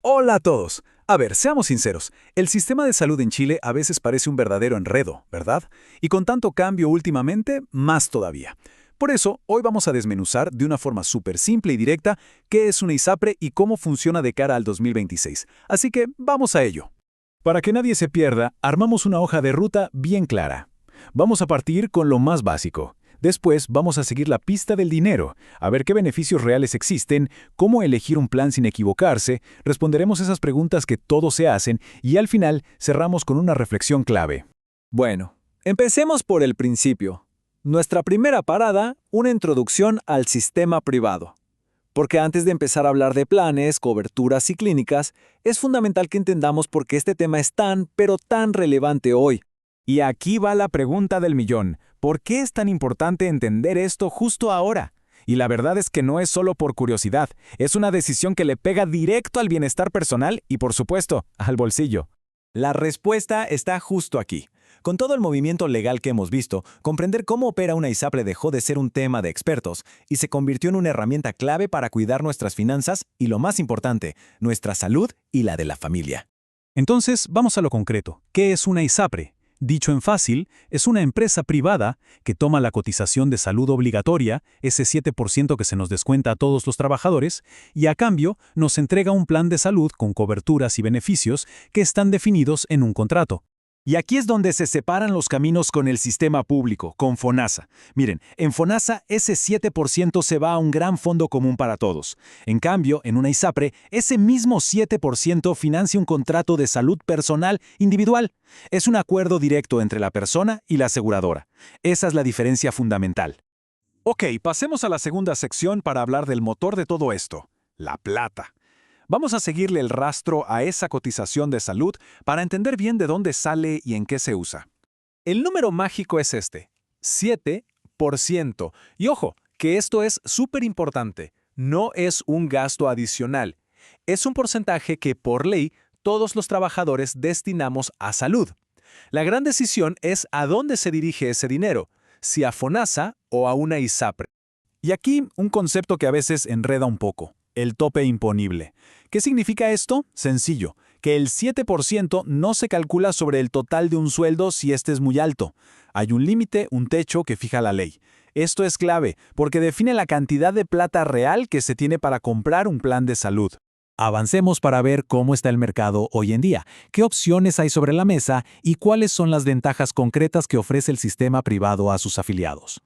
Hola a todos. A ver, seamos sinceros, el sistema de salud en Chile a veces parece un verdadero enredo, ¿verdad? Y con tanto cambio últimamente, más todavía. Por eso, hoy vamos a desmenuzar de una forma súper simple y directa qué es una ISAPRE y cómo funciona de cara al 2026. Así que vamos a ello. Para que nadie se pierda, armamos una hoja de ruta bien clara. Vamos a partir con lo más básico. Después vamos a seguir la pista del dinero, a ver qué beneficios reales existen, cómo elegir un plan sin equivocarse, responderemos esas preguntas que todos se hacen y al final cerramos con una reflexión clave. Bueno, empecemos por el principio. Nuestra primera parada, una introducción al sistema privado. Porque antes de empezar a hablar de planes, coberturas y clínicas, es fundamental que entendamos por qué este tema es tan, pero tan relevante hoy. Y aquí va la pregunta del millón. ¿Por qué es tan importante entender esto justo ahora? Y la verdad es que no es solo por curiosidad, es una decisión que le pega directo al bienestar personal y, por supuesto, al bolsillo. La respuesta está justo aquí. Con todo el movimiento legal que hemos visto, comprender cómo opera una ISAPRE dejó de ser un tema de expertos y se convirtió en una herramienta clave para cuidar nuestras finanzas y, lo más importante, nuestra salud y la de la familia. Entonces, vamos a lo concreto. ¿Qué es una ISAPRE? Dicho en fácil, es una empresa privada que toma la cotización de salud obligatoria, ese 7% que se nos descuenta a todos los trabajadores, y a cambio nos entrega un plan de salud con coberturas y beneficios que están definidos en un contrato. Y aquí es donde se separan los caminos con el sistema público, con FONASA. Miren, en FONASA ese 7% se va a un gran fondo común para todos. En cambio, en una ISAPRE, ese mismo 7% financia un contrato de salud personal individual. Es un acuerdo directo entre la persona y la aseguradora. Esa es la diferencia fundamental. Ok, pasemos a la segunda sección para hablar del motor de todo esto, la plata. Vamos a seguirle el rastro a esa cotización de salud para entender bien de dónde sale y en qué se usa. El número mágico es este, 7%. Y ojo, que esto es súper importante. No es un gasto adicional. Es un porcentaje que, por ley, todos los trabajadores destinamos a salud. La gran decisión es a dónde se dirige ese dinero, si a FONASA o a una ISAPRE. Y aquí un concepto que a veces enreda un poco. El tope imponible. ¿Qué significa esto? Sencillo, que el 7% no se calcula sobre el total de un sueldo si este es muy alto. Hay un límite, un techo que fija la ley. Esto es clave, porque define la cantidad de plata real que se tiene para comprar un plan de salud. Avancemos para ver cómo está el mercado hoy en día, qué opciones hay sobre la mesa y cuáles son las ventajas concretas que ofrece el sistema privado a sus afiliados.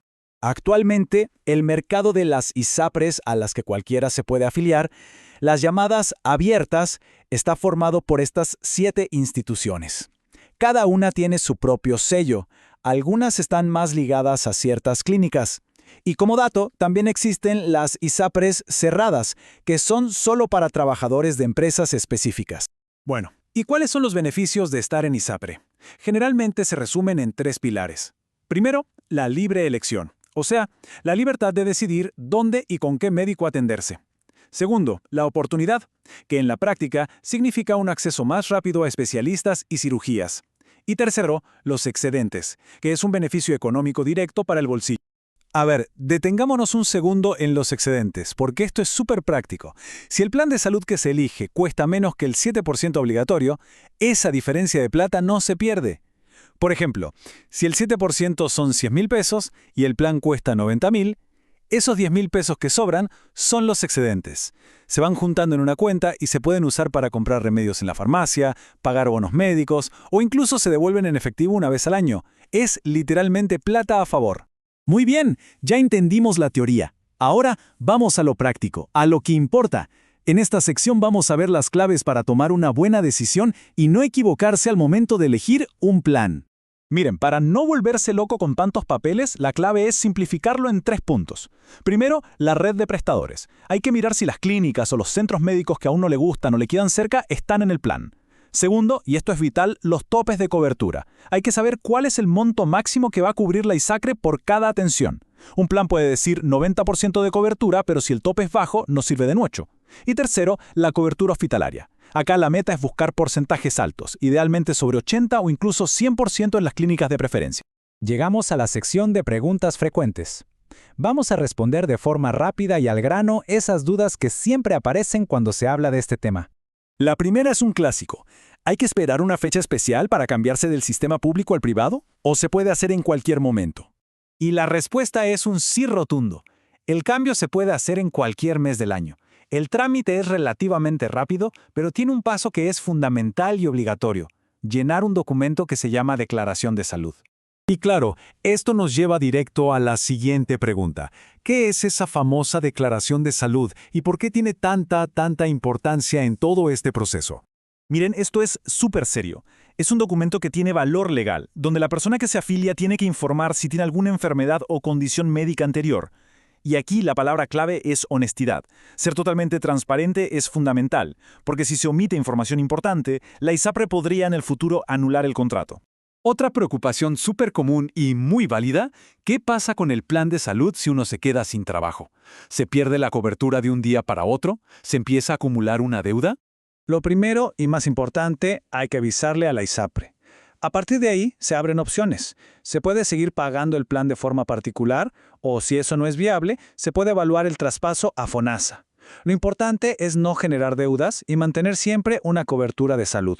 Actualmente, el mercado de las ISAPRES a las que cualquiera se puede afiliar, las llamadas abiertas, está formado por estas 7 instituciones. Cada una tiene su propio sello, algunas están más ligadas a ciertas clínicas. Y como dato, también existen las ISAPRES cerradas, que son solo para trabajadores de empresas específicas. Bueno, ¿y cuáles son los beneficios de estar en ISAPRE? Generalmente se resumen en 3 pilares. Primero, la libre elección. O sea, la libertad de decidir dónde y con qué médico atenderse. Segundo, la oportunidad, que en la práctica significa un acceso más rápido a especialistas y cirugías. Y tercero, los excedentes, que es un beneficio económico directo para el bolsillo. A ver, detengámonos un segundo en los excedentes, porque esto es súper práctico. Si el plan de salud que se elige cuesta menos que el 7% obligatorio, esa diferencia de plata no se pierde. Por ejemplo, si el 7% son 100.000 pesos y el plan cuesta 90.000, esos 10.000 pesos que sobran son los excedentes. Se van juntando en una cuenta y se pueden usar para comprar remedios en la farmacia, pagar bonos médicos o incluso se devuelven en efectivo una vez al año. Es literalmente plata a favor. Muy bien, ya entendimos la teoría. Ahora vamos a lo práctico, a lo que importa. En esta sección vamos a ver las claves para tomar una buena decisión y no equivocarse al momento de elegir un plan. Miren, para no volverse loco con tantos papeles, la clave es simplificarlo en 3 puntos. Primero, la red de prestadores. Hay que mirar si las clínicas o los centros médicos que a uno le gustan o le quedan cerca están en el plan. Segundo, y esto es vital, los topes de cobertura. Hay que saber cuál es el monto máximo que va a cubrir la ISAPRE por cada atención. Un plan puede decir 90% de cobertura, pero si el tope es bajo, no sirve de mucho. Y tercero, la cobertura hospitalaria. Acá la meta es buscar porcentajes altos, idealmente sobre 80 o incluso 100% en las clínicas de preferencia. Llegamos a la sección de preguntas frecuentes. Vamos a responder de forma rápida y al grano esas dudas que siempre aparecen cuando se habla de este tema. La primera es un clásico. ¿Hay que esperar una fecha especial para cambiarse del sistema público al privado? ¿O se puede hacer en cualquier momento? Y la respuesta es un sí rotundo. El cambio se puede hacer en cualquier mes del año. El trámite es relativamente rápido, pero tiene un paso que es fundamental y obligatorio: llenar un documento que se llama declaración de salud. Y claro, esto nos lleva directo a la siguiente pregunta. ¿Qué es esa famosa declaración de salud y por qué tiene tanta importancia en todo este proceso? Miren, esto es súper serio. Es un documento que tiene valor legal, donde la persona que se afilia tiene que informar si tiene alguna enfermedad o condición médica anterior. Y aquí la palabra clave es honestidad. Ser totalmente transparente es fundamental, porque si se omite información importante, la ISAPRE podría en el futuro anular el contrato. Otra preocupación súper común y muy válida: ¿qué pasa con el plan de salud si uno se queda sin trabajo? ¿Se pierde la cobertura de un día para otro? ¿Se empieza a acumular una deuda? Lo primero y más importante, hay que avisarle a la ISAPRE. A partir de ahí, se abren opciones. Se puede seguir pagando el plan de forma particular, o si eso no es viable, se puede evaluar el traspaso a FONASA. Lo importante es no generar deudas y mantener siempre una cobertura de salud.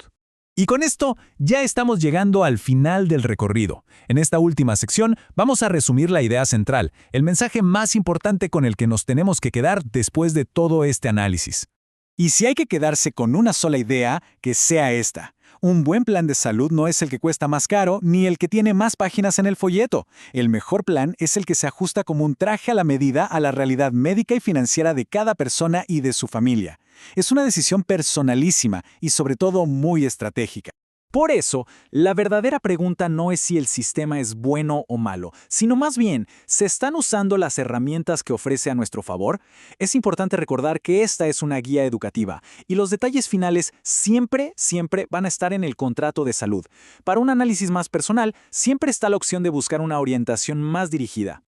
Y con esto ya estamos llegando al final del recorrido. En esta última sección vamos a resumir la idea central, el mensaje más importante con el que nos tenemos que quedar después de todo este análisis. Y si hay que quedarse con una sola idea, que sea esta: un buen plan de salud no es el que cuesta más caro ni el que tiene más páginas en el folleto. El mejor plan es el que se ajusta como un traje a la medida a la realidad médica y financiera de cada persona y de su familia. Es una decisión personalísima y sobre todo muy estratégica. Por eso, la verdadera pregunta no es si el sistema es bueno o malo, sino más bien, ¿se están usando las herramientas que ofrece a nuestro favor? Es importante recordar que esta es una guía educativa y los detalles finales siempre van a estar en el contrato de salud. Para un análisis más personal, siempre está la opción de buscar una orientación más dirigida.